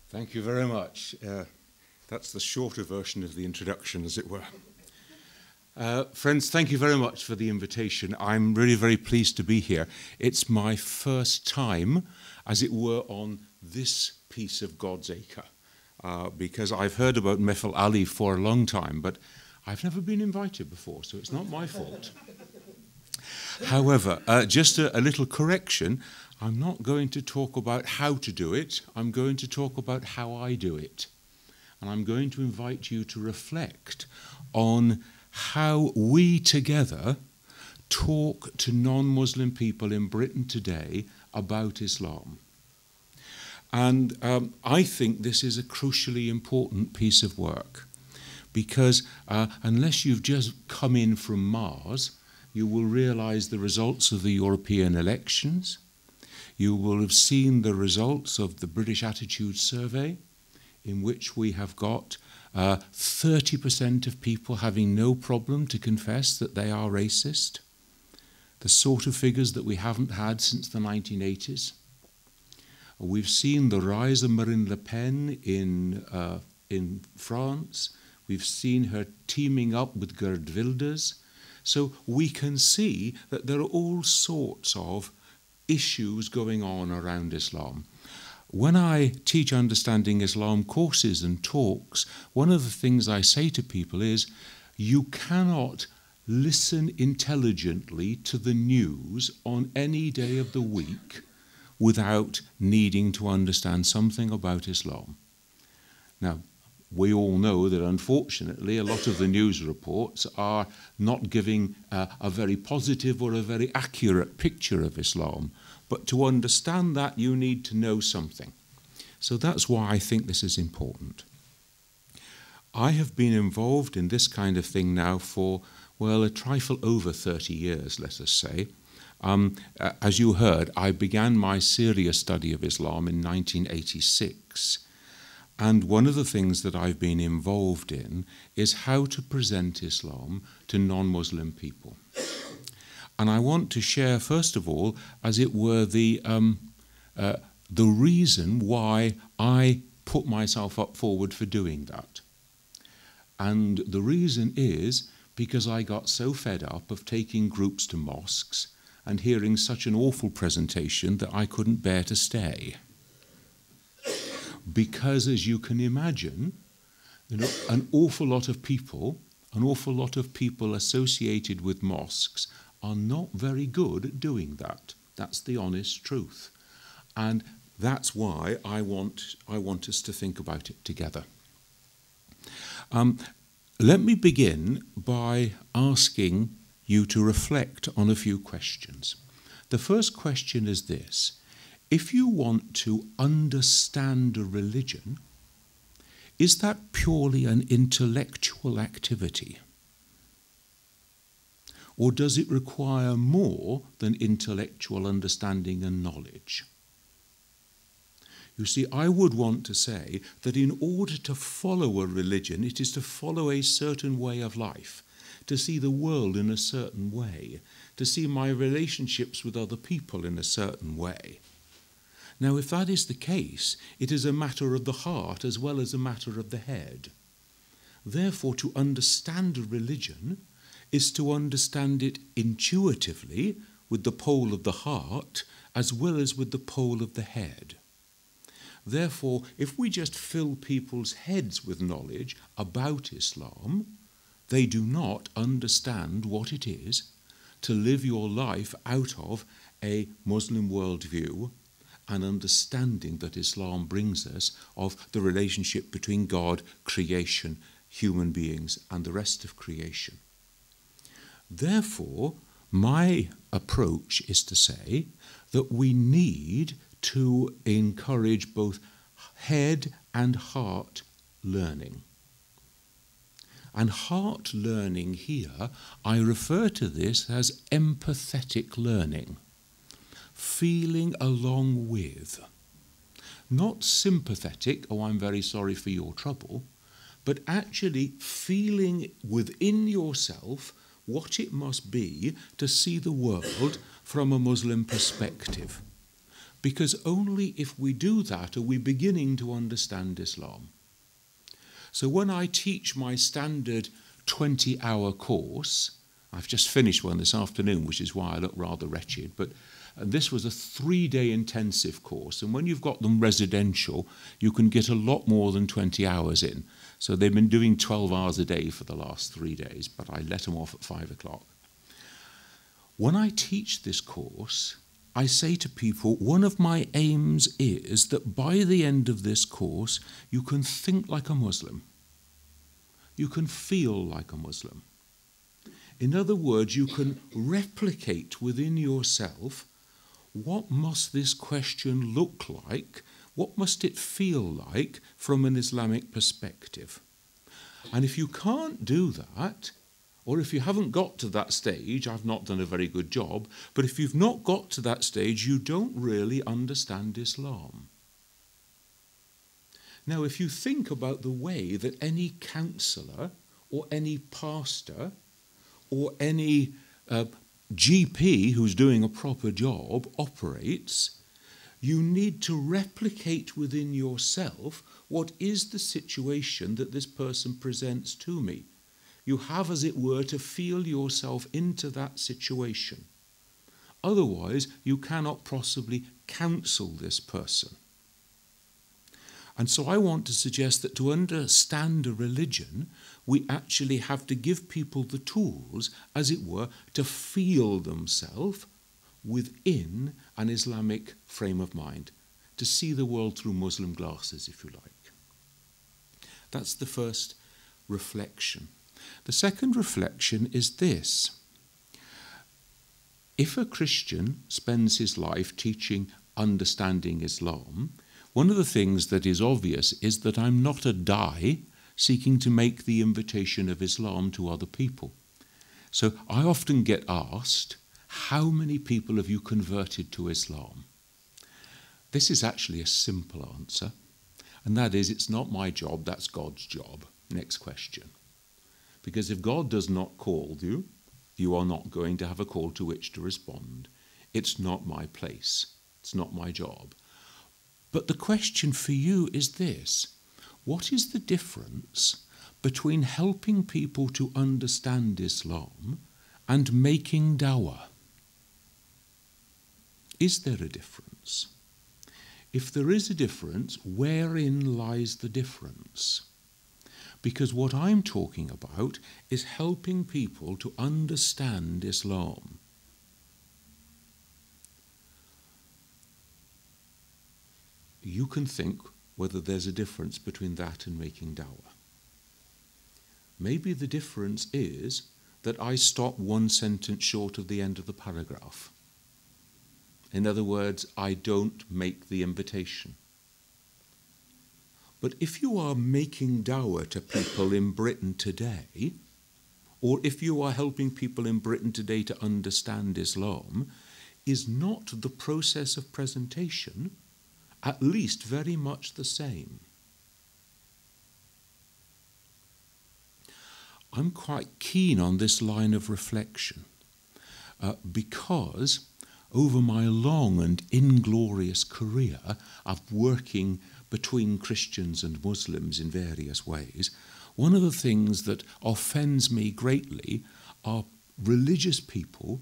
Thank you very much. That's the shorter version of the introduction, as it were. Friends, thank you very much for the invitation. I'm really very pleased to be here. It's my first time, as it were, on this piece of God's acre, because I've heard about Mahfil Ali for a long time, but I've never been invited before, so it's not my fault. However, just a little correction. I'm not going to talk about how to do it. I'm going to talk about how I do it. And I'm going to invite you to reflect on how we together talk to non-Muslim people in Britain today about Islam. And I think this is a crucially important piece of work, because unless you've just come in from Mars, you will realize the results of the European elections. You will have seen the results of the British Attitude Survey, in which we have got 30% of people having no problem to confess that they are racist, the sort of figures that we haven't had since the 1980s. We've seen the rise of Marine Le Pen in France. We've seen her teaming up with Geert Wilders. So we can see that there are all sorts of issues going on around Islam. When I teach Understanding Islam courses and talks, one of the things I say to people is, you cannot listen intelligently to the news on any day of the week without needing to understand something about Islam. Now, we all know that unfortunately a lot of the news reports are not giving a very positive or a very accurate picture of Islam. But to understand that, you need to know something. So that's why I think this is important. I have been involved in this kind of thing now for, well, a trifle over 30 years, let us say. As you heard, I began my serious study of Islam in 1986. And one of the things that I've been involved in is how to present Islam to non-Muslim people. And I want to share, first of all, as it were, the reason why I put myself up forward for doing that. And the reason is because I got so fed up of taking groups to mosques and hearing such an awful presentation that I couldn't bear to stay. Because, as you can imagine, an awful lot of people associated with mosques are not very good at doing that. That's the honest truth. And that's why I want us to think about it together. Let me begin by asking you to reflect on a few questions. The first question is this: if you want to understand a religion, is that purely an intellectual activity? Or does it require more than intellectual understanding and knowledge? You see, I would want to say that in order to follow a religion, it is to follow a certain way of life, to see the world in a certain way, to see my relationships with other people in a certain way. Now, if that is the case, it is a matter of the heart as well as a matter of the head. Therefore, to understand a religion is to understand it intuitively with the pole of the heart as well as with the pole of the head. Therefore, if we just fill people's heads with knowledge about Islam, they do not understand what it is to live your life out of a Muslim worldview and understanding that Islam brings us of the relationship between God, creation, human beings, and the rest of creation. Therefore, my approach is to say that we need to encourage both head and heart learning. And heart learning here, I refer to this as empathetic learning, feeling along with. Not sympathetic, oh, I'm very sorry for your trouble, but actually feeling within yourself what it must be to see the world from a Muslim perspective. because only if we do that are we beginning to understand Islam. So when I teach my standard 20-hour course, I've just finished one this afternoon, which is why I look rather wretched, but this was a 3-day intensive course, and when you've got them residential, you can get a lot more than 20 hours in. So they've been doing 12 hours a day for the last 3 days, but I let them off at 5 o'clock. When I teach this course, I say to people, one of my aims is that by the end of this course, you can think like a Muslim. You can feel like a Muslim. In other words, you can replicate within yourself, what must this question look like? What must it feel like from an Islamic perspective? And if you can't do that, or if you haven't got to that stage, I've not done a very good job, but if you've not got to that stage, you don't really understand Islam. Now, if you think about the way that any counsellor or any pastor or any GP who's doing a proper job operates, you need to replicate within yourself what is the situation that this person presents to me. You have, as it were, to feel yourself into that situation. Otherwise, you cannot possibly counsel this person. And so I want to suggest that to understand a religion, we actually have to give people the tools, as it were, to feel themselves within an Islamic frame of mind, to see the world through Muslim glasses, if you like. That's the first reflection. The second reflection is this. If a Christian spends his life teaching understanding Islam, one of the things that is obvious is that I'm not a da'i seeking to make the invitation of Islam to other people. So I often get asked, how many people have you converted to Islam? This is actually a simple answer, and that is, it's not my job, that's God's job. Next question. Because if God does not call you, you are not going to have a call to which to respond. It's not my place. It's not my job. But the question for you is this. What is the difference between helping people to understand Islam and making dawah? Is there a difference? If there is a difference, wherein lies the difference? Because what I'm talking about is helping people to understand Islam. You can think whether there's a difference between that and making dawah. Maybe the difference is that I stop one sentence short of the end of the paragraph. In other words, I don't make the invitation. But if you are making dawah to people in Britain today, or if you are helping people in Britain today to understand Islam, is not the process of presentation at least very much the same? I'm quite keen on this line of reflection because over my long and inglorious career of working between Christians and Muslims in various ways, one of the things that offends me greatly are religious people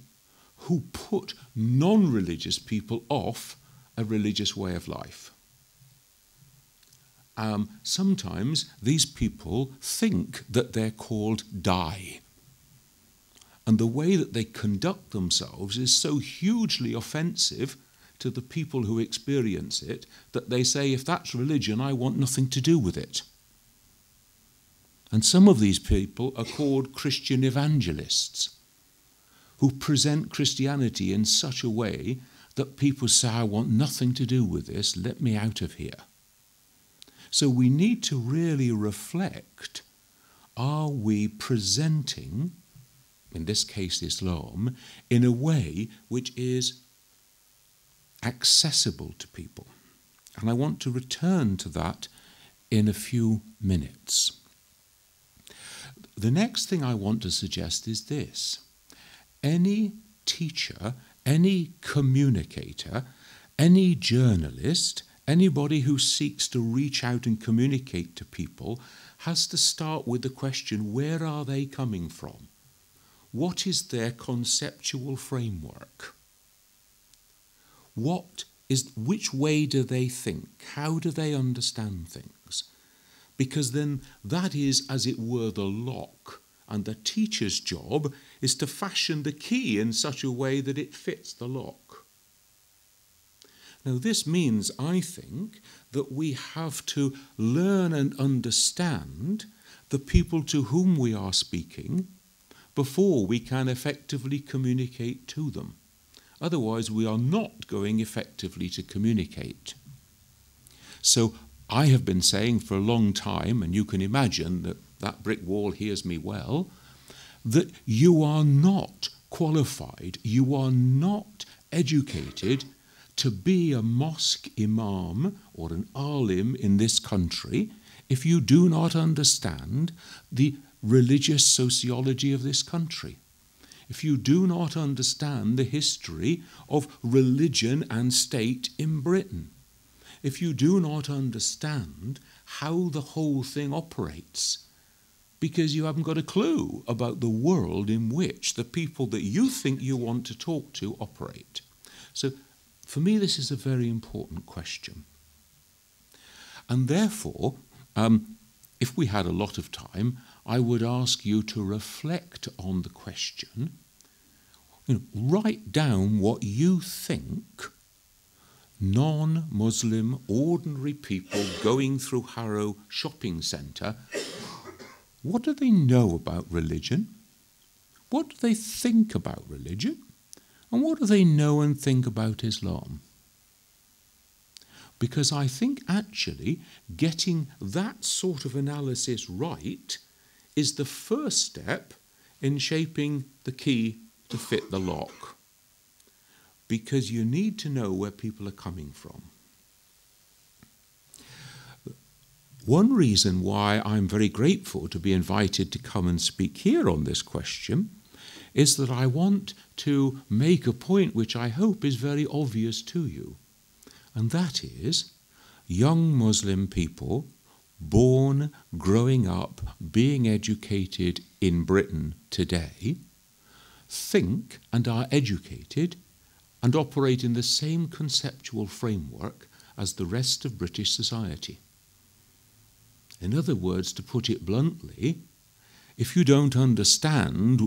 who put non-religious people off a religious way of life. Sometimes these people think that they're called da'i. And the way that they conduct themselves is so hugely offensive to the people who experience it that they say, if that's religion, I want nothing to do with it. And some of these people are called Christian evangelists, who present Christianity in such a way that people say, I want nothing to do with this, let me out of here. So we need to really reflect, are we presenting, in this case Islam, in a way which is accessible to people? And I want to return to that in a few minutes. The next thing I want to suggest is this. Any teacher, any communicator, Any journalist, anybody who seeks to reach out and communicate to people, has to start with the question, where are they coming from? What is their conceptual framework? Which way do they think? How do they understand things? Because then that is, as it were, the lock, and the teacher's job is to fashion the key in such a way that it fits the lock. Now, this means, I think, that we have to learn and understand the people to whom we are speaking before we can effectively communicate to them. Otherwise, we are not going effectively to communicate. So, I have been saying for a long time, and you can imagine that that brick wall hears me well, that you are not qualified, you are not educated to be a mosque imam or an alim in this country if you do not understand the religious sociology of this country. If you do not understand the history of religion and state in Britain. If you do not understand how the whole thing operates, because you haven't got a clue about the world in which the people that you think you want to talk to operate. So, for me, this is a very important question. And therefore, if we had a lot of time, I would ask you to reflect on the question. Write down what you think non-Muslim, ordinary people going through Harrow shopping centre, what do they know about religion? What do they think about religion? And what do they know and think about Islam? Because I think actually getting that sort of analysis right is the first step in shaping the key to fit the lock. Because you need to know where people are coming from. One reason why I'm very grateful to be invited to come and speak here on this question is that I want to make a point which I hope is very obvious to you. And that is, young Muslim people born, growing up, being educated in Britain today, think and are educated and operate in the same conceptual framework as the rest of British society. In other words, to put it bluntly, if you don't understand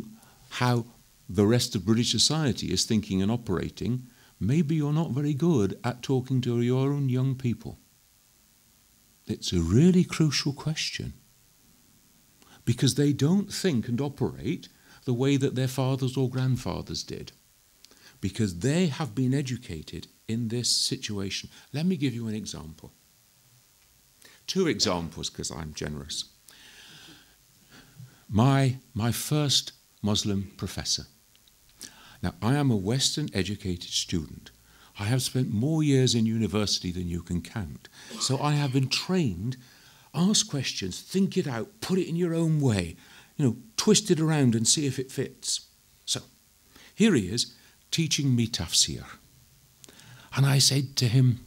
how the rest of British society is thinking and operating, maybe you're not very good at talking to your own young people. It's a really crucial question, because they don't think and operate the way that their fathers or grandfathers did, because they have been educated in this situation. Let me give you an example. 2 examples, because I'm generous. My first Muslim professor. Now, I am a Western educated student. I have spent more years in university than you can count. So I have been trained, ask questions, think it out, put it in your own way, twist it around and see if it fits. So here he is teaching me tafsir. And I said to him,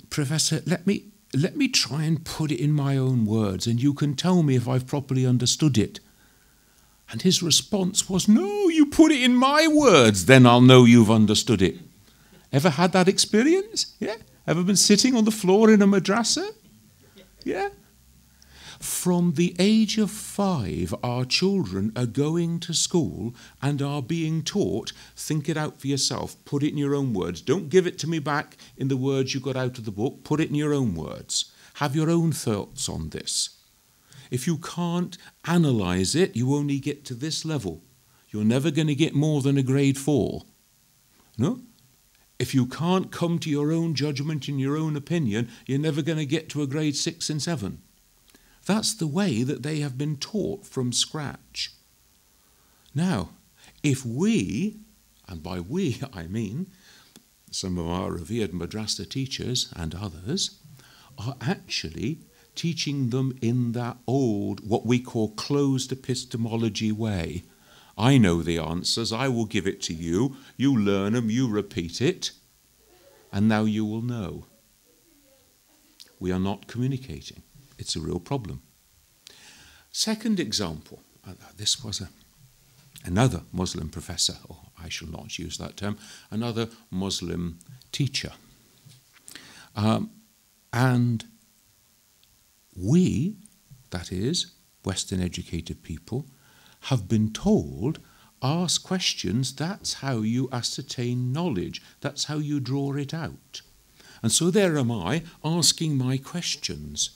Professor, let me try and put it in my own words, and you can tell me if I've properly understood it. And his response was, no, you put it in my words, then I'll know you've understood it. Ever had that experience? Yeah? Ever been sitting on the floor in a madrasa? Yeah? From the age of 5, our children are going to school and are being taught, think it out for yourself, put it in your own words. Don't give it to me back in the words you got out of the book, put it in your own words. Have your own thoughts on this. If you can't analyse it, you only get to this level. You're never going to get more than a grade 4. No? If you can't come to your own judgment and your own opinion, you're never going to get to a grade 6 and 7. That's the way that they have been taught from scratch. Now, if we, and by we I mean some of our revered madrasa teachers and others, are actually teaching them in that old, what we call closed epistemology way. I know the answers, I will give it to you, you learn them, you repeat it. and now you will know. We are not communicating. It's a real problem. Second example, this was another Muslim professor, or I shall not use that term, another Muslim teacher. And we, that is, Western educated people, have been told, ask questions, that's how you ascertain knowledge, that's how you draw it out. And so there am I, asking my questions.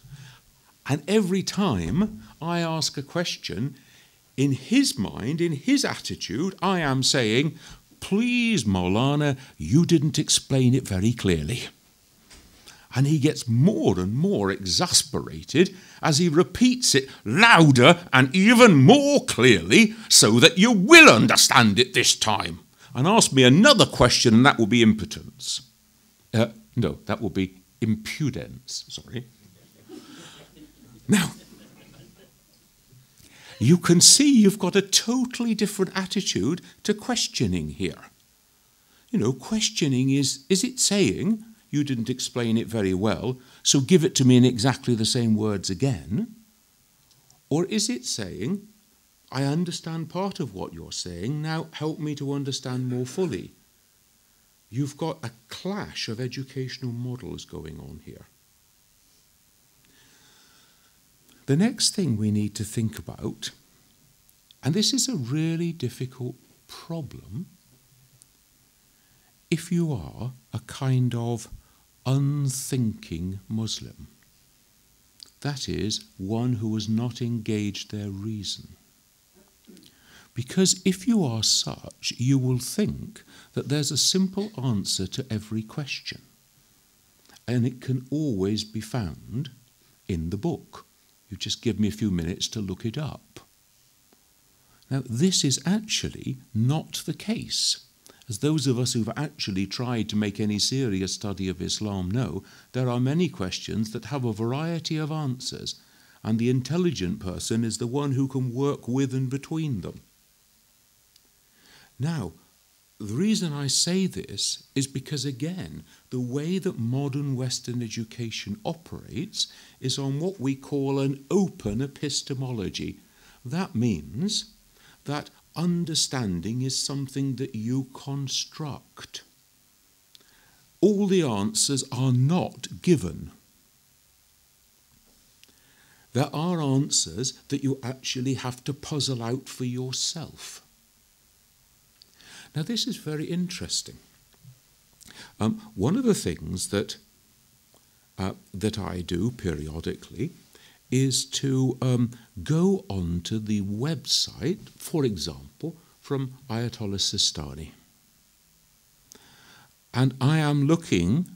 And every time I ask a question, in his mind, in his attitude, I am saying, please, Maulana, you didn't explain it very clearly. And he gets more and more exasperated as he repeats it louder and even more clearly so that you will understand it this time. And ask me another question, and that will be impotence. No, that will be impudence, sorry. Now, you can see you've got a totally different attitude to questioning here. You know, questioning is it saying, you didn't explain it very well, so give it to me in exactly the same words again? Or is it saying, I understand part of what you're saying, now help me to understand more fully? You've got a clash of educational models going on here. The next thing we need to think about, and this is a really difficult problem, if you are a kind of unthinking Muslim, that is, one who has not engaged their reason. Because if you are such, you will think that there's a simple answer to every question, and it can always be found in the book. You just give me a few minutes to look it up. Now, this is actually not the case. As those of us who've actually tried to make any serious study of Islam know, there are many questions that have a variety of answers, and the intelligent person is the one who can work with and between them. Now, the reason I say this is because, again, the way that modern Western education operates is on what we call an open epistemology. That means that understanding is something that you construct. All the answers are not given. There are answers that you actually have to puzzle out for yourself. Now, this is very interesting. One of the things that I do periodically is to go onto the website, for example, from Ayatollah Sistani. And I am looking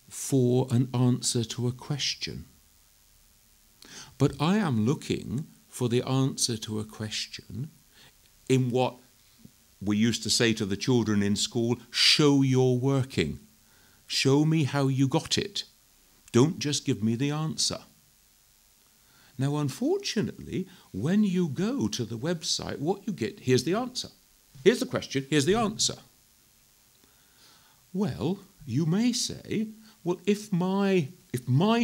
for an answer to a question. But I am looking for the answer to a question in what we used to say to the children in school, show your working. Show me how you got it. Don't just give me the answer. Now, unfortunately, when you go to the website, what you get, here's the answer. Here's the question, here's the answer. Well, you may say, well, if my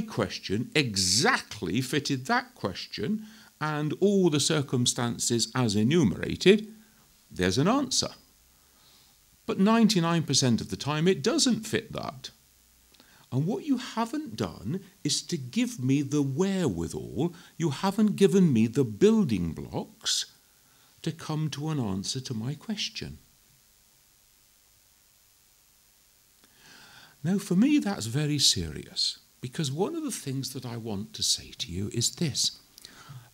question exactly fitted that question and all the circumstances as enumerated, there's an answer. But 99% of the time it doesn't fit that. And what you haven't done is to give me the wherewithal, you haven't given me the building blocks to come to an answer to my question. Now, for me, that's very serious, because one of the things that I want to say to you is this: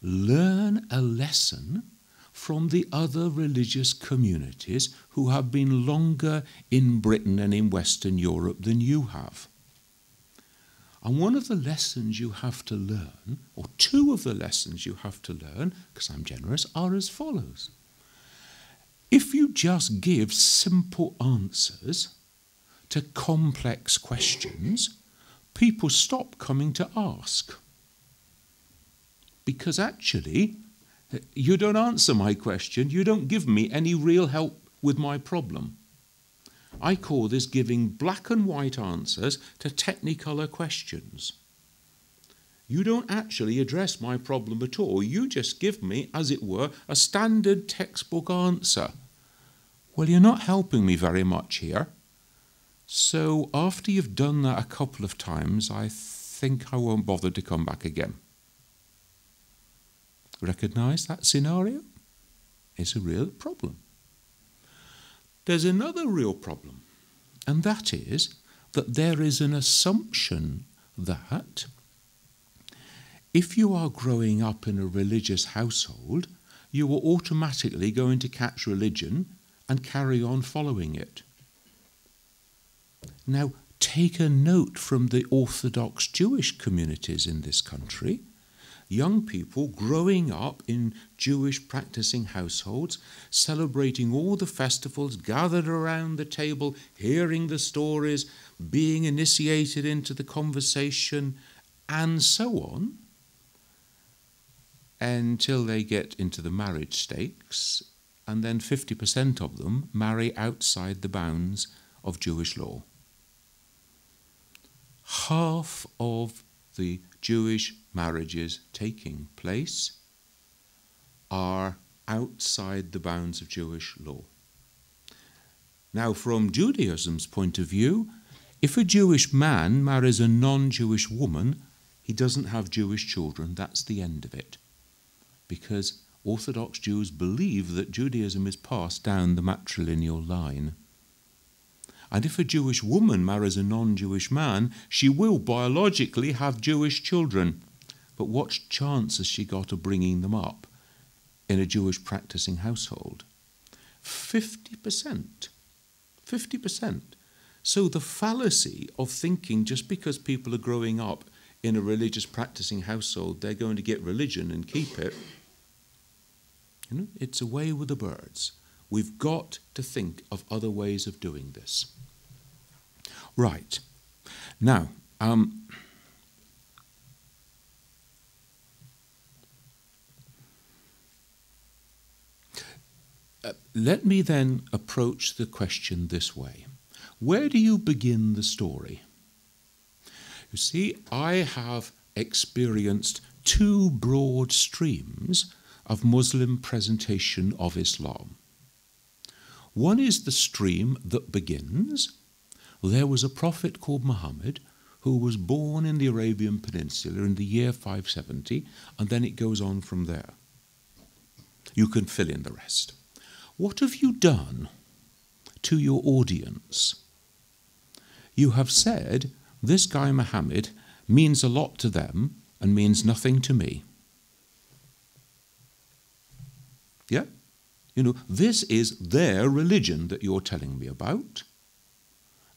learn a lesson from the other religious communities who have been longer in Britain and in Western Europe than you have. And one of the lessons you have to learn, or two of the lessons you have to learn, because I'm generous, are as follows. If you just give simple answers to complex questions, people stop coming to ask. Because actually, you don't answer my question, you don't give me any real help with my problem. I call this giving black and white answers to technicolor questions. You don't actually address my problem at all. You just give me, as it were, a standard textbook answer. Well, you're not helping me very much here. So after you've done that a couple of times, I think I won't bother to come back again. Recognize that scenario? It's a real problem. There's another real problem, and that is that there is an assumption that if you are growing up in a religious household, you are automatically going to catch religion and carry on following it. Now, take a note from the Orthodox Jewish communities in this country. Young people growing up in Jewish practicing households, celebrating all the festivals, gathered around the table, hearing the stories, being initiated into the conversation, and so on, until they get into the marriage stakes, and then 50% of them marry outside the bounds of Jewish law. Half of the Jewish marriages taking place are outside the bounds of Jewish law. Now, from Judaism's point of view, if a Jewish man marries a non-Jewish woman, he doesn't have Jewish children. That's the end of it. Because Orthodox Jews believe that Judaism is passed down the matrilineal line. And if a Jewish woman marries a non-Jewish man, she will biologically have Jewish children. But what chance has she got of bringing them up in a Jewish practicing household? 50%. 50%. So the fallacy of thinking just because people are growing up in a religious practicing household, they're going to get religion and keep it, it's away with the birds. We've got to think of other ways of doing this. Right. Now, let me then approach the question this way. Where do you begin the story? You see, I have experienced two broad streams of Muslim presentation of Islam. One is the stream that begins, there was a prophet called Muhammad who was born in the Arabian Peninsula in the year 570, and then it goes on from there. You can fill in the rest. What have you done to your audience? You have said, this guy Muhammad means a lot to them and means nothing to me. Yeah? This is their religion that you're telling me about.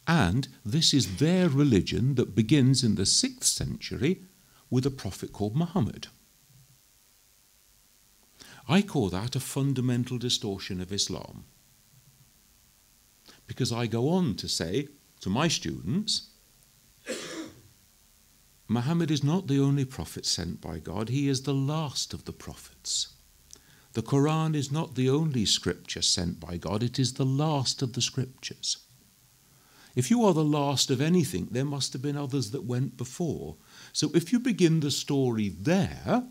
And this is their religion that begins in the 6th century with a prophet called Muhammad. I call that a fundamental distortion of Islam. Because I go on to say to my students, Muhammad is not the only prophet sent by God, he is the last of the prophets. The Quran is not the only scripture sent by God, it is the last of the scriptures. If you are the last of anything, there must have been others that went before. So if you begin the story there,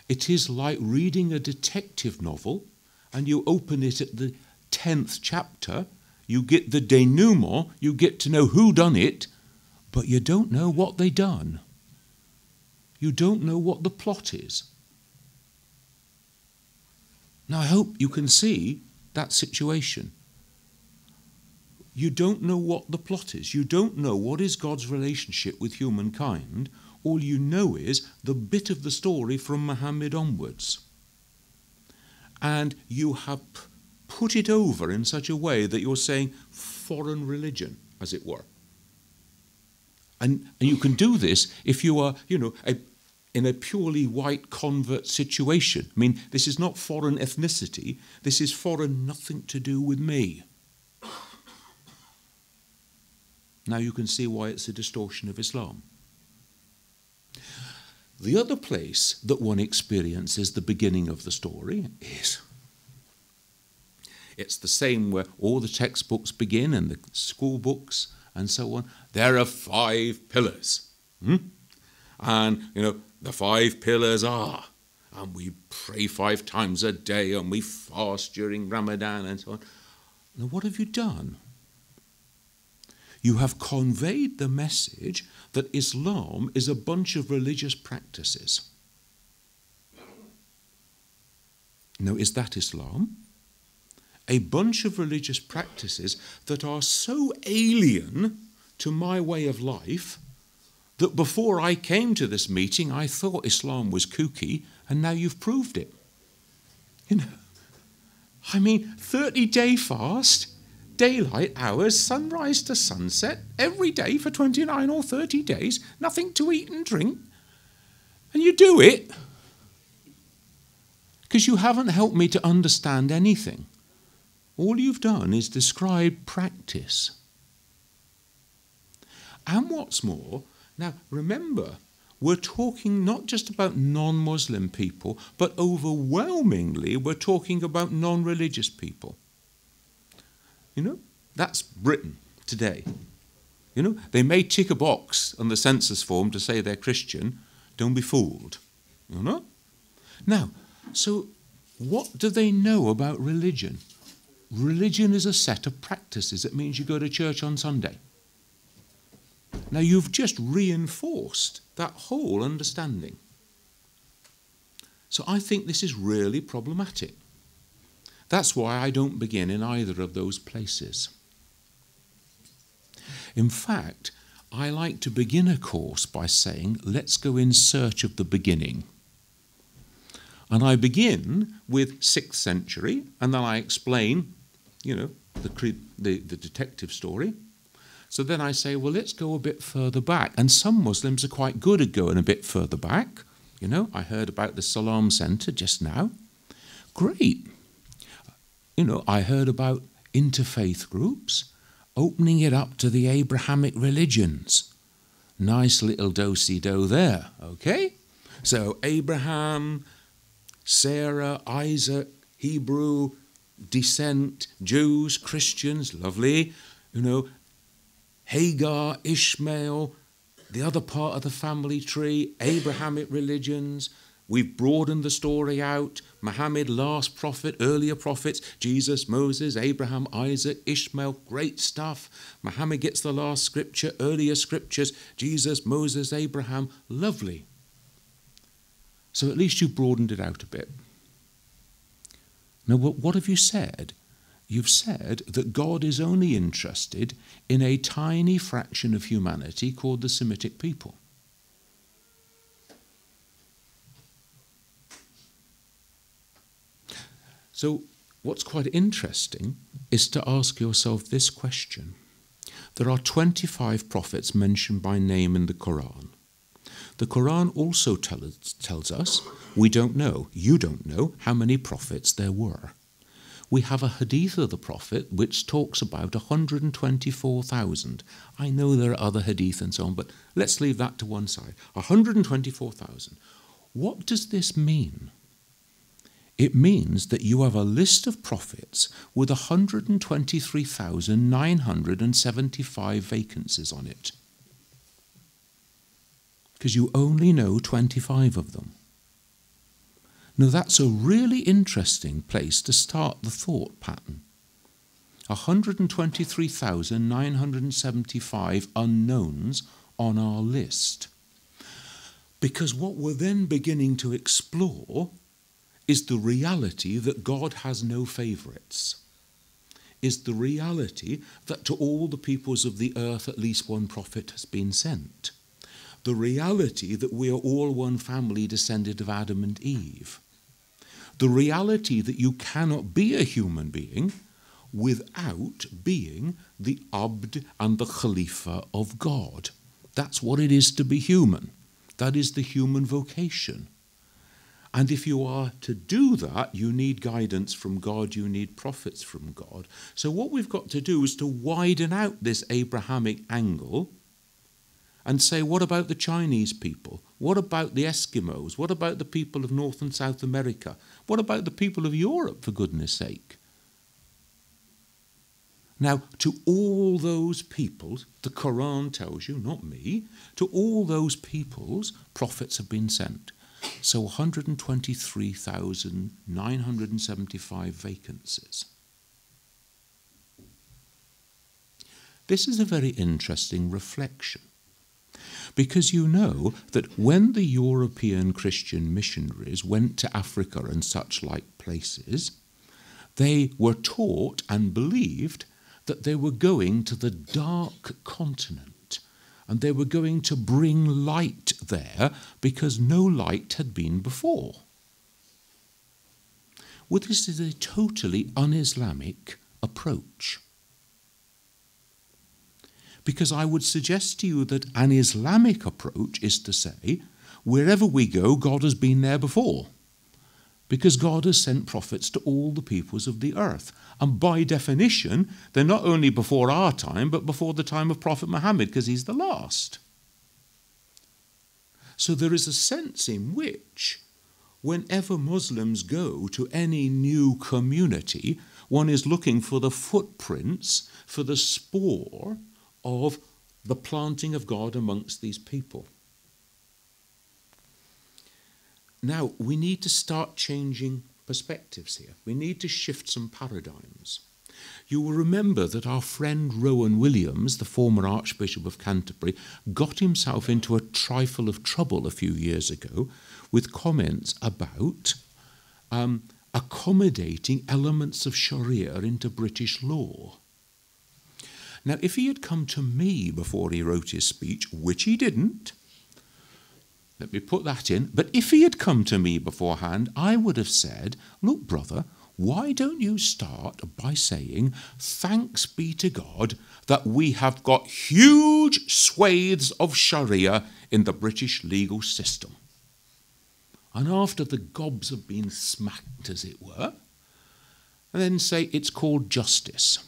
it is like reading a detective novel and you open it at the 10th chapter, you get the denouement, you get to know who done it, but you don't know what they done. You don't know what the plot is. Now I hope you can see that situation. You don't know what the plot is. You don't know what is God's relationship with humankind. All you know is the bit of the story from Muhammad onwards. And you have put it over in such a way that you're saying foreign religion, as it were. And you can do this if you are, in a purely white convert situation. I mean, this is not foreign ethnicity. This is foreign nothing to do with me. Now you can see why it's a distortion of Islam. The other place that one experiences the beginning of the story is It's the same where all the textbooks begin and the school books and so on. There are 5 pillars. And, the 5 pillars are, and we pray 5 times a day and we fast during Ramadan and so on. Now, what have you done? You have conveyed the message that Islam is a bunch of religious practices. Now, is that Islam? A bunch of religious practices that are so alien to my way of life that before I came to this meeting, I thought Islam was kooky, and now you've proved it. 30-day fast, daylight hours, sunrise to sunset, every day for 29 or 30 days, nothing to eat and drink. And you do it because you haven't helped me to understand anything. All you've done is describe practice. And what's more, now remember, we're talking not just about non-Muslim people, but overwhelmingly we're talking about non-religious people. That's Britain today. They may tick a box on the census form to say they're Christian. Don't be fooled. Now, so what do they know about religion? Religion is a set of practices. It means you go to church on Sunday. Now, you've just reinforced that whole understanding. So I think this is really problematic. That's why I don't begin in either of those places. In fact, I like to begin a course by saying, let's go in search of the beginning. And I begin with 6th century, and then I explain, the detective story. So then I say, well, let's go a bit further back. And some Muslims are quite good at going a bit further back. I heard about the Salam Centre just now. Great. I heard about interfaith groups opening it up to the Abrahamic religions. Nice little do-si-do there, okay? So Abraham, Sarah, Isaac, Hebrew, descent, Jews, Christians, lovely, Hagar, Ishmael, the other part of the family tree, Abrahamic religions. We've broadened the story out. Muhammad, last prophet, earlier prophets, Jesus, Moses, Abraham, Isaac, Ishmael, great stuff. Muhammad gets the last scripture, earlier scriptures, Jesus, Moses, Abraham, lovely. So at least you've broadened it out a bit. Now, what have you said? You've said that God is only interested in a tiny fraction of humanity called the Semitic people. So what's quite interesting is to ask yourself this question. There are 25 prophets mentioned by name in the Quran. The Quran also tells us, we don't know, you don't know, how many prophets there were. We have a hadith of the Prophet which talks about 124,000. I know there are other hadith and so on, but let's leave that to one side. 124,000. What does this mean? It means that you have a list of prophets with 123,975 vacancies on it. Because you only know 25 of them. Now that's a really interesting place to start the thought pattern. 123,975 unknowns on our list. Because what we're then beginning to explore is the reality that God has no favourites, is the reality that to all the peoples of the earth at least one prophet has been sent, the reality that we are all one family descended of Adam and Eve, the reality that you cannot be a human being without being the Abd and the Khalifa of God. That's what it is to be human. That is the human vocation. And if you are to do that, you need guidance from God, you need prophets from God. So what we've got to do is to widen out this Abrahamic angle and say, what about the Chinese people? What about the Eskimos? What about the people of North and South America? What about the people of Europe, for goodness sake? Now, to all those peoples, the Quran tells you, not me, to all those peoples, prophets have been sent. So 123,975 vacancies. This is a very interesting reflection, because you know that when the European Christian missionaries went to Africa and such like places, they were taught and believed that they were going to the dark continent and they were going to bring light there because no light had been before. Well, this is a totally un-Islamic approach. Because I would suggest to you that an Islamic approach is to say, wherever we go, God has been there before. Because God has sent prophets to all the peoples of the earth. And by definition, they're not only before our time, but before the time of Prophet Muhammad, because he's the last. So there is a sense in which, whenever Muslims go to any new community, one is looking for the footprints, for the spore of the planting of God amongst these people. Now, we need to start changing perspectives here. We need to shift some paradigms. You will remember that our friend Rowan Williams, the former Archbishop of Canterbury, got himself into a trifle of trouble a few years ago with comments about accommodating elements of Sharia into British law. Now, if he had come to me before he wrote his speech, which he didn't, let me put that in, but if he had come to me beforehand, I would have said, look, brother, why don't you start by saying, thanks be to God that we have got huge swathes of Sharia in the British legal system. And after the gobs have been smacked, as it were, and then say it's called justice.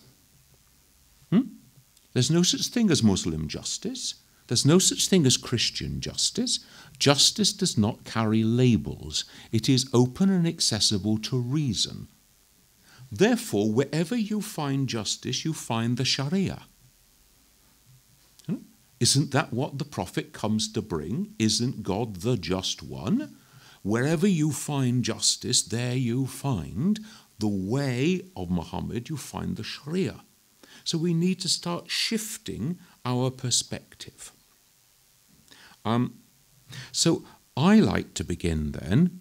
There's no such thing as Muslim justice. There's no such thing as Christian justice. Justice does not carry labels. It is open and accessible to reason. Therefore, wherever you find justice, you find the Sharia. Isn't that what the Prophet comes to bring? Isn't God the just one? Wherever you find justice, there you find the way of Muhammad, you find the Sharia. So we need to start shifting our perspective. So I like to begin then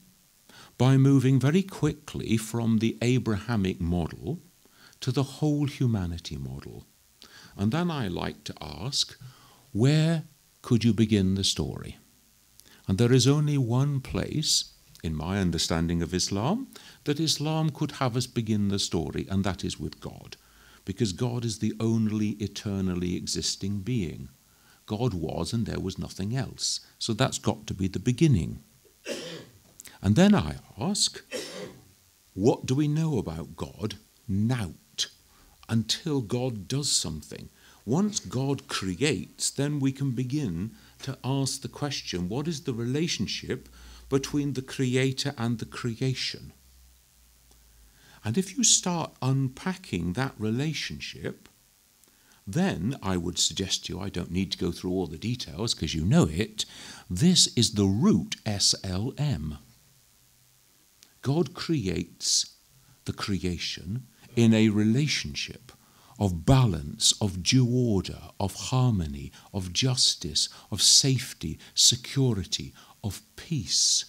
by moving very quickly from the Abrahamic model to the whole humanity model. And then I like to ask, where could you begin the story? And there is only one place, in my understanding of Islam, that Islam could have us begin the story, and that is with God. Because God is the only eternally existing being. God was and there was nothing else. So that's got to be the beginning. And then I ask, what do we know about God? Naught. Until God does something. Once God creates, then we can begin to ask the question, what is the relationship between the Creator and the creation? And if you start unpacking that relationship, then I would suggest to you, I don't need to go through all the details because you know it, this is the root SLM. God creates the creation in a relationship of balance, of due order, of harmony, of justice, of safety, security, of peace,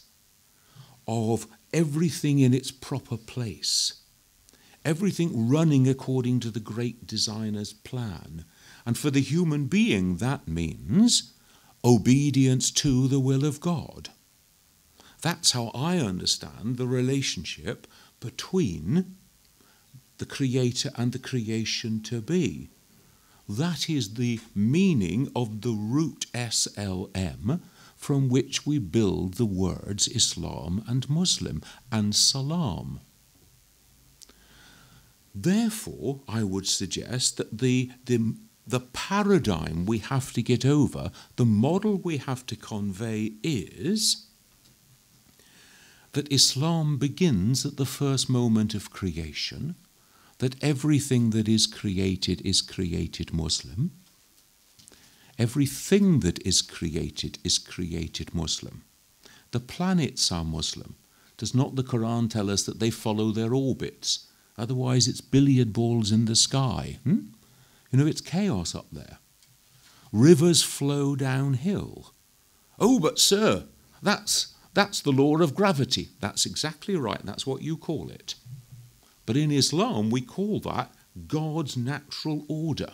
of everything in its proper place. Everything running according to the great designer's plan. And for the human being, that means obedience to the will of God. That's how I understand the relationship between the Creator and the creation to be. That is the meaning of the root SLM, from which we build the words Islam and Muslim and Salam. Therefore, I would suggest that the paradigm we have to get over, the model we have to convey is that Islam begins at the first moment of creation, that everything that is created Muslim. Everything that is created Muslim. The planets are Muslim. Does not the Quran tell us that they follow their orbits? Otherwise it's billiard balls in the sky. You know, it's chaos up there. Rivers flow downhill. Oh, but sir, that's the law of gravity. That's exactly right. That's what you call it. But in Islam, we call that God's natural order.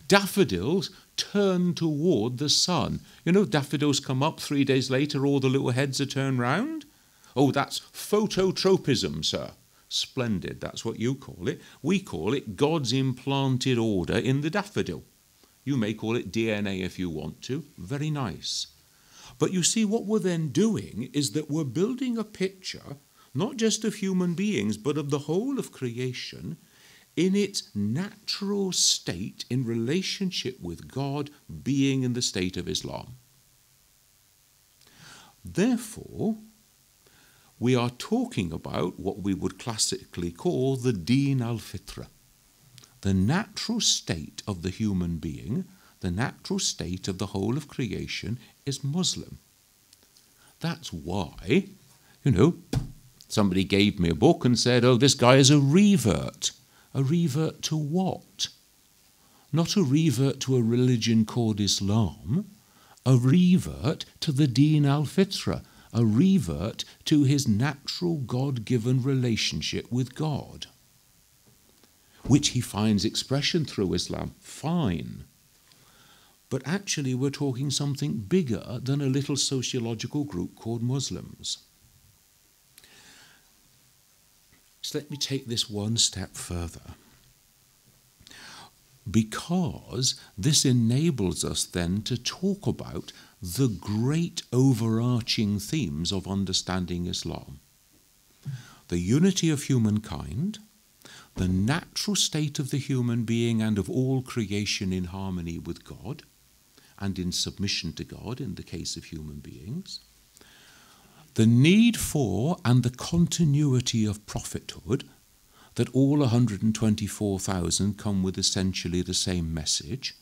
Daffodils turn toward the sun. You know, daffodils come up, 3 days later, all the little heads are turned round. Oh, that's phototropism, sir. Splendid, that's what you call it. We call it God's implanted order in the daffodil. You may call it DNA if you want to. Very nice. But you see, what we're then doing is that we're building a picture, not just of human beings, but of the whole of creation, in its natural state in relationship with God, being in the state of Islam. Therefore, we are talking about what we would classically call the Deen al-Fitra, the natural state of the human being, the natural state of the whole of creation is Muslim. That's why, you know, somebody gave me a book and said, oh, this guy is a revert. A revert to what? Not a revert to a religion called Islam, a revert to the Deen al-Fitra, a revert to his natural God-given relationship with God, which he finds expression through Islam. Fine. But actually we're talking something bigger than a little sociological group called Muslims. So let me take this one step further, because this enables us then to talk about the great overarching themes of understanding Islam. The unity of humankind, the natural state of the human being and of all creation in harmony with God and in submission to God in the case of human beings, the need for and the continuity of prophethood, that all 124,000 come with essentially the same message,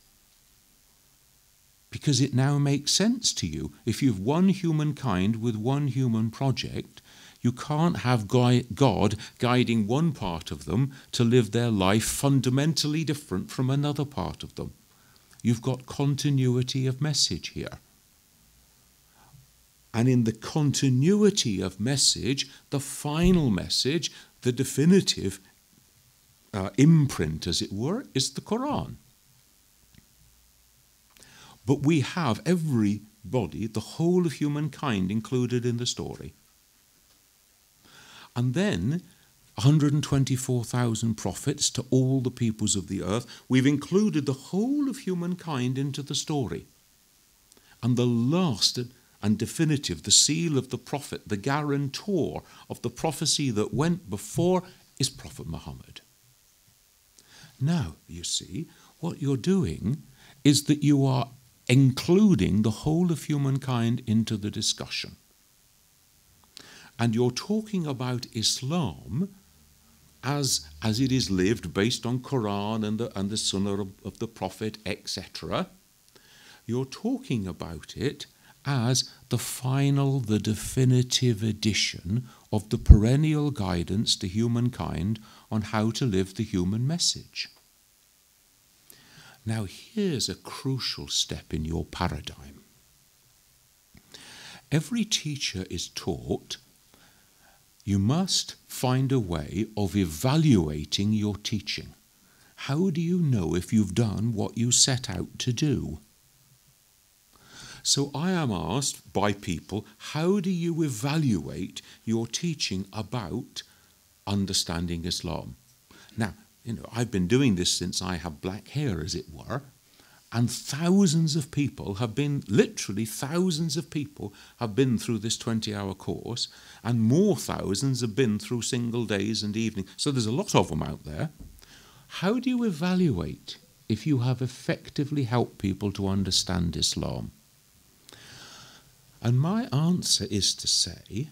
because it now makes sense to you. If you've one humankind with one human project, you can't have God guiding one part of them to live their life fundamentally different from another part of them. You've got continuity of message here. And in the continuity of message, the final message, the definitive imprint, as it were, is the Quran. But we have everybody, the whole of humankind, included in the story. And then 124,000 prophets to all the peoples of the earth. We've included the whole of humankind into the story. And the last and definitive, the seal of the prophet, the guarantor of the prophecy that went before, is Prophet Muhammad. Now, you see, what you're doing is that you are including the whole of humankind into the discussion. And you're talking about Islam as it is lived based on Quran and the Sunnah of the Prophet, etc. You're talking about it as the final, the definitive edition of the perennial guidance to humankind on how to live the human message. Now here's a crucial step in your paradigm. Every teacher is taught you must find a way of evaluating your teaching. How do you know if you've done what you set out to do? So I am asked by people, how do you evaluate your teaching about understanding Islam? Now, I've been doing this since I have black hair, as it were, and thousands of people have been, literally thousands of people have been through this 20-hour course, and more thousands have been through single days and evenings. So there's a lot of them out there. How do you evaluate if you have effectively helped people to understand Islam? And my answer is to say,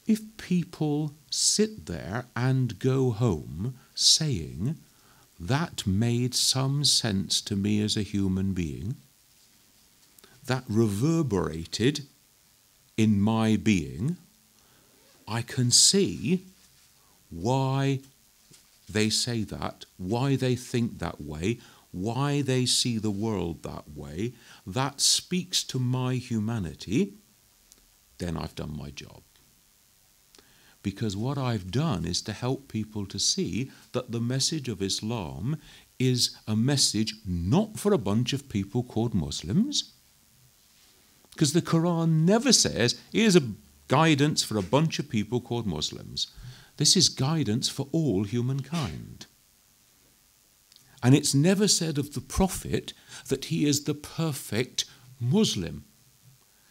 if people sit there and go home saying, that made some sense to me as a human being, that reverberated in my being, I can see why they say that, why they think that way, why they see the world that way, that speaks to my humanity, then I've done my job. Because what I've done is to help people to see that the message of Islam is a message not for a bunch of people called Muslims, because the Quran never says, here's a guidance for a bunch of people called Muslims. This is guidance for all humankind. And it's never said of the Prophet that he is the perfect Muslim.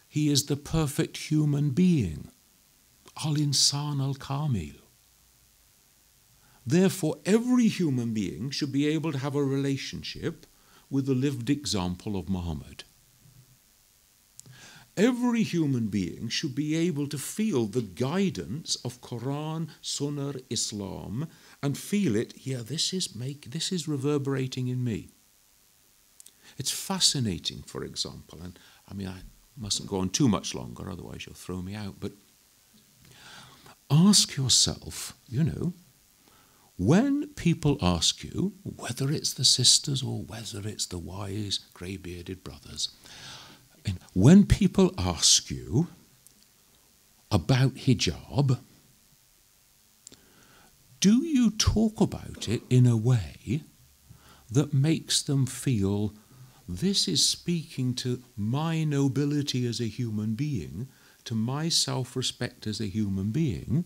He is the perfect human being. Al-Insan al-Kamil. Therefore, every human being should be able to have a relationship with the lived example of Muhammad. Every human being should be able to feel the guidance of Quran, Sunnah, Islam, and feel it, yeah, this is reverberating in me. It's fascinating, for example, and I mean, I mustn't go on too much longer, otherwise you'll throw me out, but ask yourself, when people ask you, whether it's the sisters or whether it's the wise grey-bearded brothers, and when people ask you about hijab, do you talk about it in a way that makes them feel this is speaking to my nobility as a human being, to my self-respect as a human being,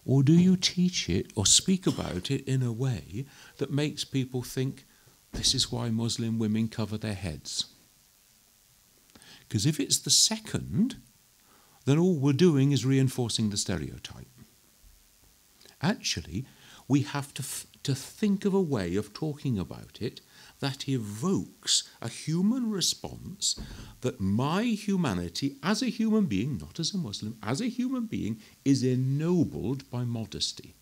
or do you teach it or speak about it in a way that makes people think this is why Muslim women cover their heads? Because if it's the second, then all we're doing is reinforcing the stereotype. Actually, we have to think of a way of talking about it that evokes a human response that my humanity as a human being, not as a Muslim, as a human being, is ennobled by modesty.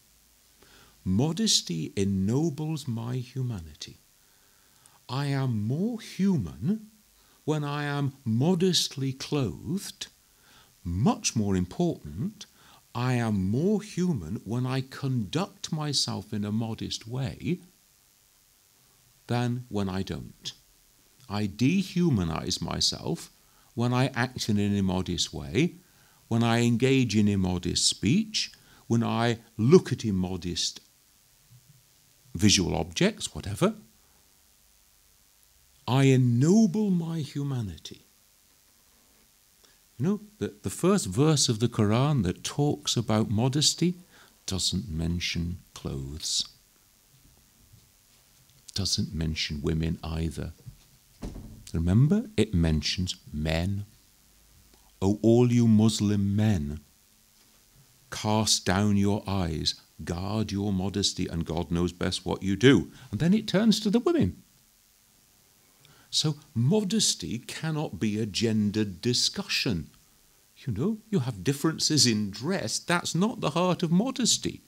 Modesty ennobles my humanity. I am more human when I am modestly clothed. Much more important, I am more human when I conduct myself in a modest way than when I don't. I dehumanize myself when I act in an immodest way, when I engage in immodest speech, when I look at immodest visual objects, whatever. I ennoble my humanity. The first verse of the Quran that talks about modesty doesn't mention clothes. Doesn't mention women either. Remember, it mentions men. O all you Muslim men, cast down your eyes, guard your modesty, and God knows best what you do. And then it turns to the women. So modesty cannot be a gendered discussion. You have differences in dress. That's not the heart of modesty.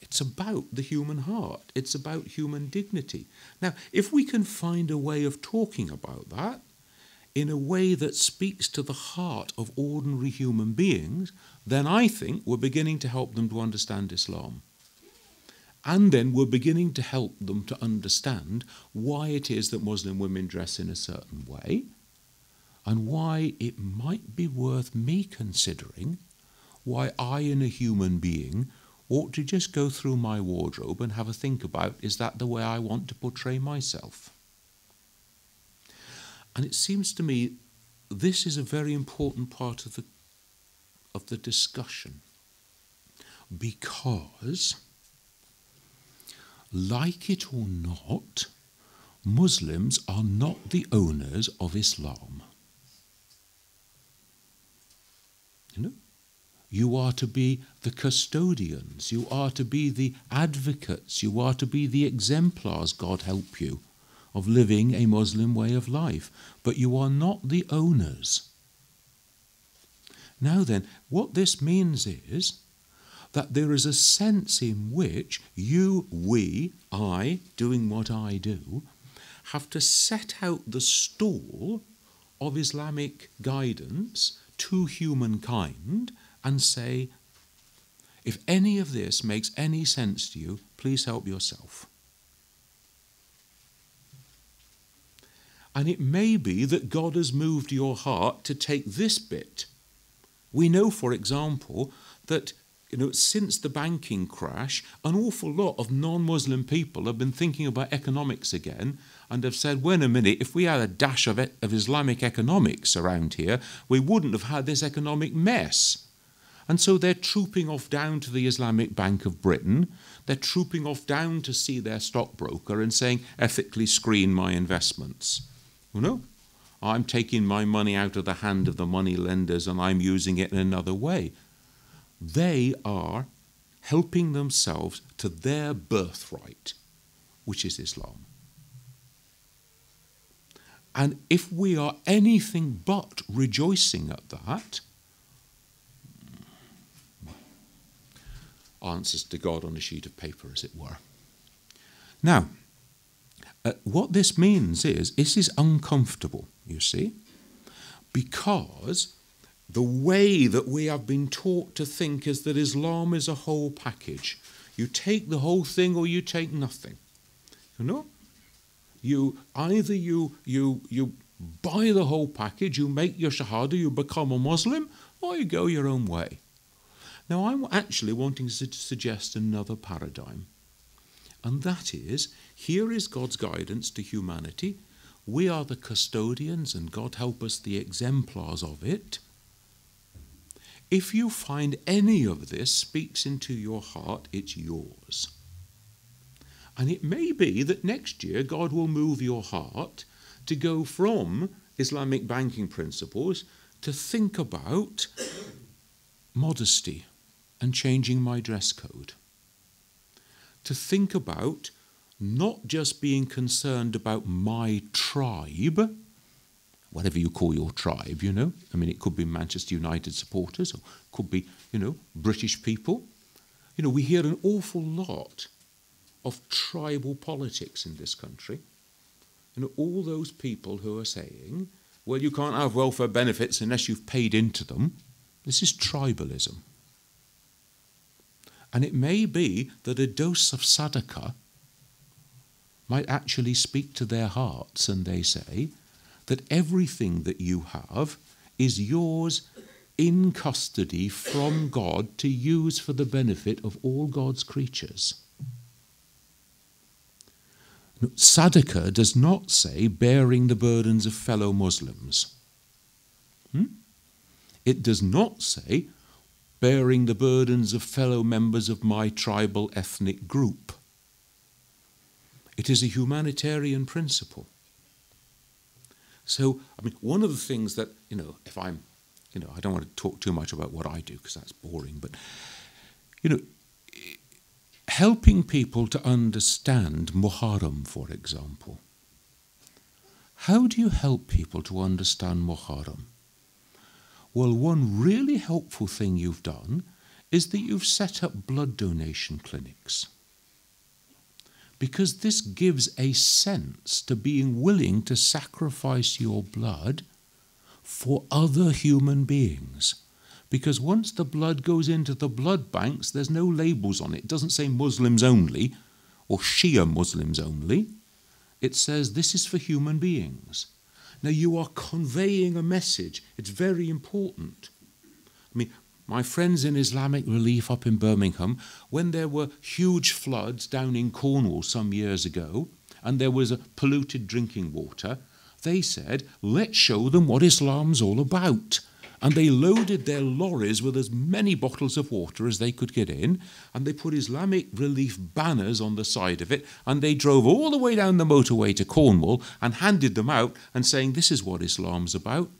It's about the human heart. It's about human dignity. Now, if we can find a way of talking about that in a way that speaks to the heart of ordinary human beings, then I think we're beginning to help them to understand Islam. And then we're beginning to help them to understand why it is that Muslim women dress in a certain way, and why it might be worth me considering why I, in a human being, ought to just go through my wardrobe and have a think about, is that the way I want to portray myself? And it seems to me this is a very important part of the discussion, because, like it or not, Muslims are not the owners of Islam. You are to be the custodians, you are to be the advocates, you are to be the exemplars, God help you, of living a Muslim way of life, but you are not the owners. Now then, what this means is that there is a sense in which you, we, I, doing what I do, have to set out the stall of Islamic guidance to humankind and say, if any of this makes any sense to you, please help yourself. And it may be that God has moved your heart to take this bit. We know, for example, that since the banking crash, an awful lot of non-Muslim people have been thinking about economics again and have said, wait a minute, if we had a dash of Islamic economics around here, we wouldn't have had this economic mess. And so they're trooping off down to the Islamic Bank of Britain. They're trooping off down to see their stockbroker and saying, ethically screen my investments. I'm taking my money out of the hand of the money lenders and I'm using it in another way. They are helping themselves to their birthright, which is Islam. And if we are anything but rejoicing at that, answers to God on a sheet of paper, as it were. Now, what this means is, this is uncomfortable, you see, because the way that we have been taught to think is that Islam is a whole package. You take the whole thing or you take nothing. You either you buy the whole package, you make your shahada, you become a Muslim, or you go your own way. Now, I'm actually wanting to suggest another paradigm. And that is, here is God's guidance to humanity. We are the custodians, and God help us, the exemplars of it. If you find any of this speaks into your heart, it's yours. And it may be that next year God will move your heart to go from Islamic banking principles to think about modesty and changing my dress code. To think about not just being concerned about my tribe, whatever you call your tribe, it could be Manchester United supporters, or it could be, British people. We hear an awful lot of tribal politics in this country. All those people who are saying, well, you can't have welfare benefits unless you've paid into them. This is tribalism. And it may be that a dose of sadaqah might actually speak to their hearts, and they say that everything that you have is yours in custody from God to use for the benefit of all God's creatures. Sadaqah does not say bearing the burdens of fellow Muslims. It does not say bearing the burdens of fellow members of my tribal ethnic group. It is a humanitarian principle. So, one of the things that, if I'm, I don't want to talk too much about what I do because that's boring, but, helping people to understand Muharram, for example. How do you help people to understand Muharram? Well, one really helpful thing you've done is that you've set up blood donation clinics. Because this gives a sense to being willing to sacrifice your blood for other human beings. Because once the blood goes into the blood banks, there's no labels on it. It doesn't say Muslims only or Shia Muslims only. It says this is for human beings. Now, you are conveying a message. It's very important. My friends in Islamic Relief up in Birmingham, when there were huge floods down in Cornwall some years ago, and there was a polluted drinking water, they said, let's show them what Islam's all about. And they loaded their lorries with as many bottles of water as they could get in, and they put Islamic Relief banners on the side of it, and they drove all the way down the motorway to Cornwall and handed them out and saying, this is what Islam's about,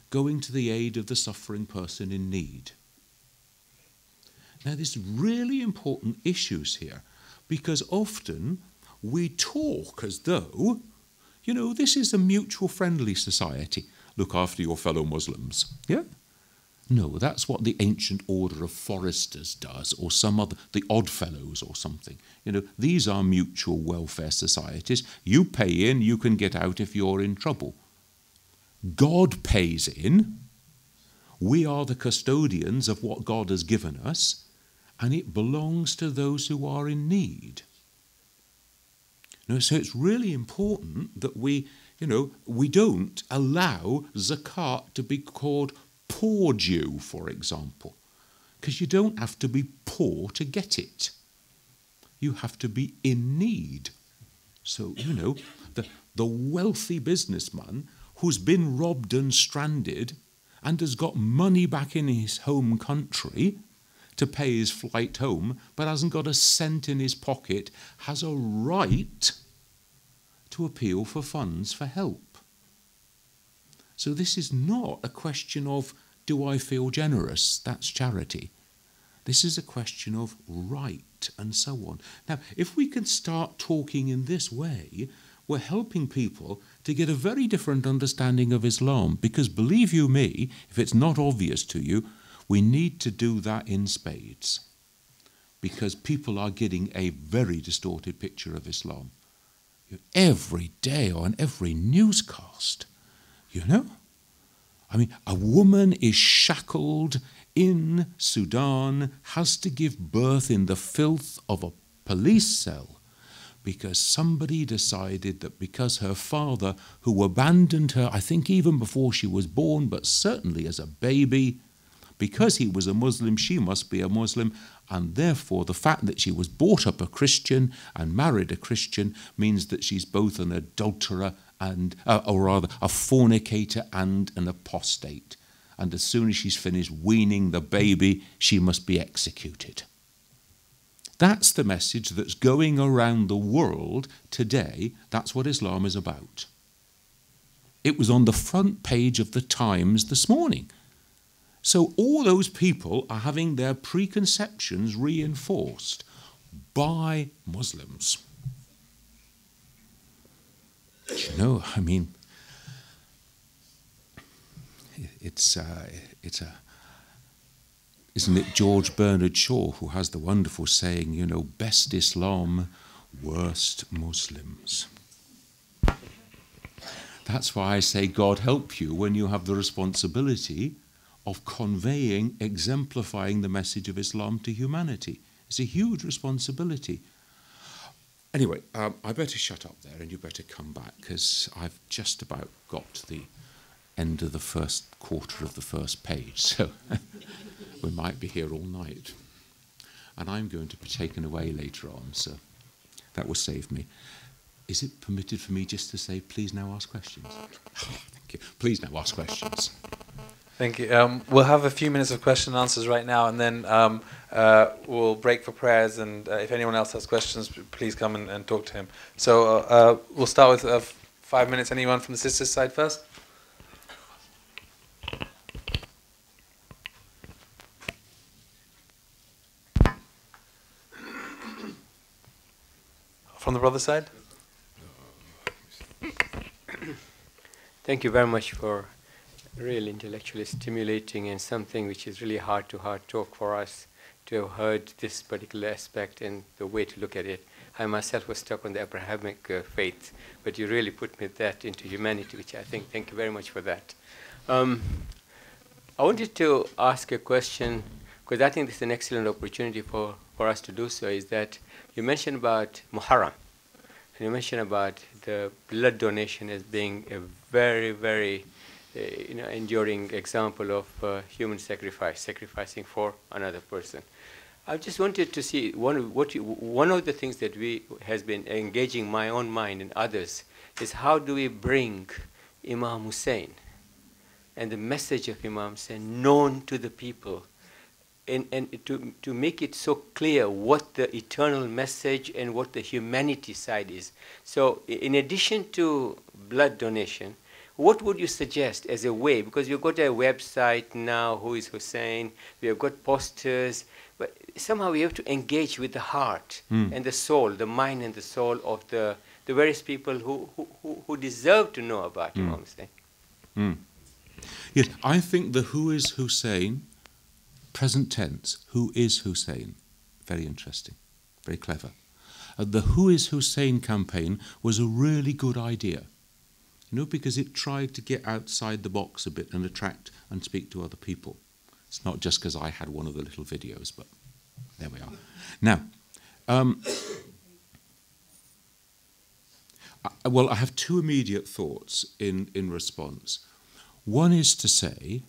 going to the aid of the suffering person in need. Now, there's really important issues here, because often we talk as though, this is a mutual friendly society. Look after your fellow Muslims. Yeah? No, that's what the ancient order of foresters does, or some other, the Oddfellows or something. You know, these are mutual welfare societies. You pay in, you can get out if you're in trouble. God pays in. We are the custodians of what God has given us, and it belongs to those who are in need. You know, so it's really important that we don't allow zakat to be called poor Jew, for example, because you don't have to be poor to get it. You have to be in need. So, you know, the wealthy businessman who's been robbed and stranded and has got money back in his home country to pay his flight home, but hasn't got a cent in his pocket, has a right to appeal for funds for help. So this is not a question of, do I feel generous? That's charity. This is a question of right and so on. Now, if we can start talking in this way, we're helping people to get a very different understanding of Islam, because believe you me, if it's not obvious to you, we need to do that in spades, because people are getting a very distorted picture of Islam. Every day on every newscast, you know? I mean, a woman is shackled in Sudan, has to give birth in the filth of a police cell because somebody decided that because her father, who abandoned her, I think even before she was born, but certainly as a baby, because he was a Muslim, she must be a Muslim, and therefore the fact that she was brought up a Christian and married a Christian means that she's both an adulterer and, or rather, a fornicator and an apostate. And as soon as she's finished weaning the baby, she must be executed. That's the message that's going around the world today. That's what Islam is about. It was on the front page of the Times this morning. So all those people are having their preconceptions reinforced by Muslims. You know, I mean, isn't it George Bernard Shaw who has the wonderful saying, you know, best Islam, worst Muslims. That's why I say God help you when you have the responsibility of conveying, exemplifying the message of Islam to humanity. It's a huge responsibility. Anyway, I better shut up there and you better come back, because I've just about got to the end of the first quarter of the first page, so we might be here all night. And I'm going to be taken away later on, so that will save me. Is it permitted for me just to say, please now ask questions? Oh, thank you. Please now ask questions. Thank you. We'll have a few minutes of question and answers right now, and then we'll break for prayers, and if anyone else has questions, please come and talk to him. So we'll start with 5 minutes. Anyone from the sisters' side first? From the brother side? Thank you very much for really intellectually stimulating and something which is really heart-to-heart talk for us to have heard this particular aspect and the way to look at it. I myself was stuck on the Abrahamic faith, but you really put me that into humanity, which I think, thank you very much for that. I wanted to ask a question, because I think this is an excellent opportunity for us to do so, is that you mentioned about Muharram, and you mentioned about the blood donation as being a very, very enduring example of human sacrifice, sacrificing for another person. I just wanted to see one of the things that has been engaging my own mind and others is how do we bring Imam Hussein and the message of Imam Hussein known to the people, and to make it so clear what the eternal message and what the humanity side is. So in addition to blood donation, what would you suggest as a way? Because you've got a website now, Who is Hussein, we have got posters, but somehow we have to engage with the heart and the soul, the mind and the soul of the various people who deserve to know about Imam Hussein. Yes, I think the who is Hussein, present tense, who is Hussein, very interesting, very clever. The Who is Hussein campaign was a really good idea, because it tried to get outside the box a bit and attract and speak to other people. It's not just because I had one of the little videos, but there we are. Now, I have two immediate thoughts in response. One is to say,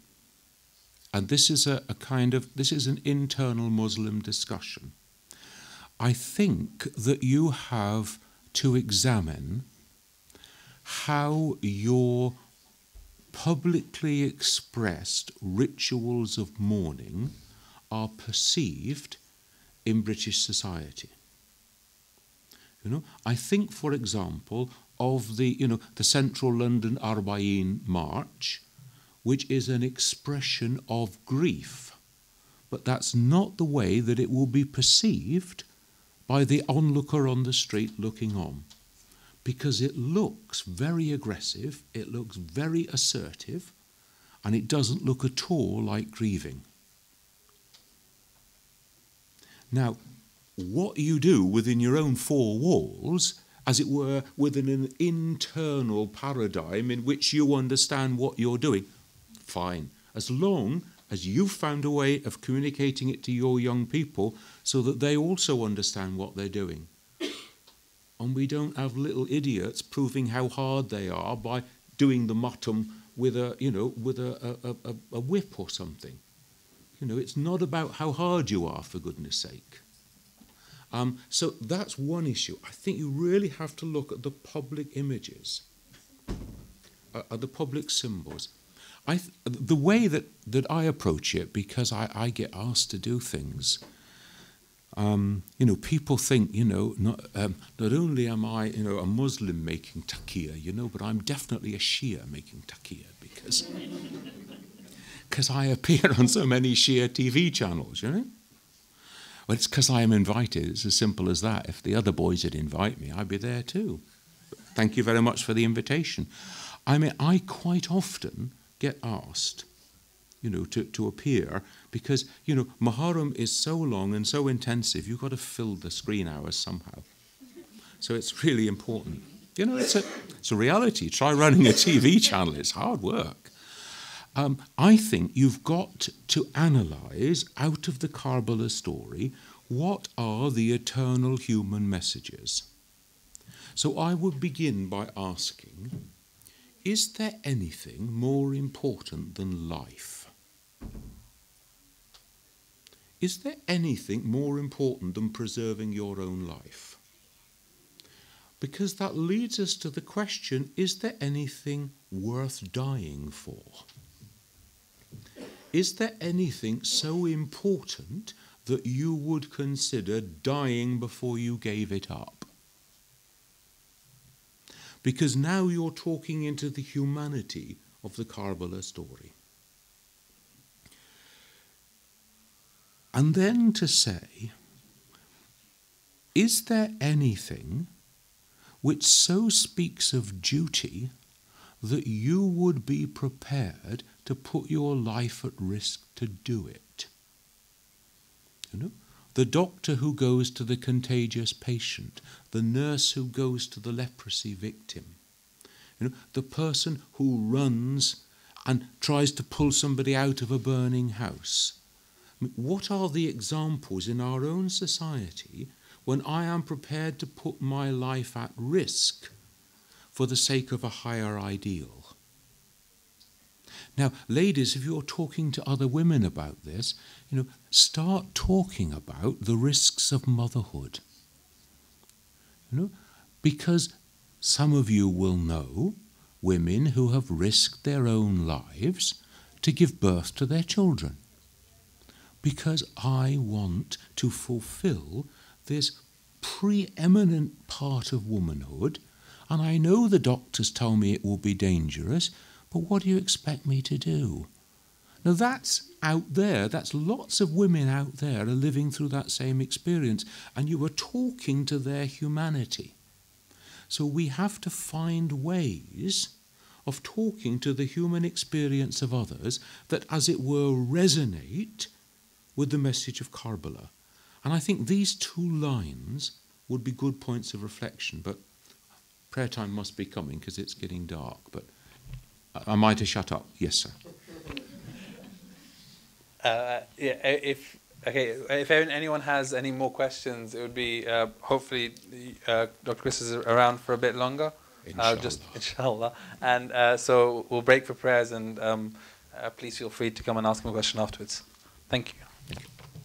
and this is this is an internal Muslim discussion, I think that you have to examine how your publicly expressed rituals of mourning are perceived in British society. I think, for example, of the Central London Arba'een March, which is an expression of grief, but that's not the way that it will be perceived by the onlooker on the street looking on, because it looks very aggressive, it looks very assertive, and it doesn't look at all like grieving. Now, what you do within your own four walls, as it were, within an internal paradigm in which you understand what you're doing, fine, as long as you've found a way of communicating it to your young people so that they also understand what they're doing. And we don't have little idiots proving how hard they are by doing the matam with a whip or something. It's not about how hard you are, for goodness sake. So that's one issue. I think you really have to look at the public images, at the public symbols. The way that I approach it, because I get asked to do things, people think, not only am I, a Muslim making taqiyya, but I'm definitely a Shia making taqiyya, because I appear on so many Shia TV channels, Well, it's because I am invited. It's as simple as that. If the other boys would invite me, I'd be there too. Thank you very much for the invitation. I mean, I quite often get asked, to appear, because, Muharram is so long and so intensive, you've got to fill the screen hours somehow. So it's really important. It's a reality. Try running a TV channel. It's hard work. I think you've got to analyse, out of the Karbala story, what are the eternal human messages. So I would begin by asking, is there anything more important than life? Is there anything more important than preserving your own life? Because that leads us to the question, is there anything worth dying for? Is there anything so important that you would consider dying before you gave it up? Because now you're talking into the humanity of the Karbala story. And then to say, is there anything which so speaks of duty that you would be prepared to put your life at risk to do it? The doctor who goes to the contagious patient, the nurse who goes to the leprosy victim, the person who runs and tries to pull somebody out of a burning house. What are the examples in our own society when I am prepared to put my life at risk for the sake of a higher ideal? Now, ladies, if you're talking to other women about this, start talking about the risks of motherhood. Because some of you will know women who have risked their own lives to give birth to their children. Because I want to fulfill this preeminent part of womanhood, and I know the doctors tell me it will be dangerous, but what do you expect me to do? Now that's out there, that's lots of women out there are living through that same experience, and you are talking to their humanity. So we have to find ways of talking to the human experience of others that, as it were, resonate with the message of Karbala. And I think these two lines would be good points of reflection. But prayer time must be coming because it's getting dark. But am I to shut up? Yes, sir. If anyone has any more questions, it would be hopefully Dr. Chris is around for a bit longer. Inshallah. And so we'll break for prayers, and please feel free to come and ask him a question afterwards. Thank you. Thank you.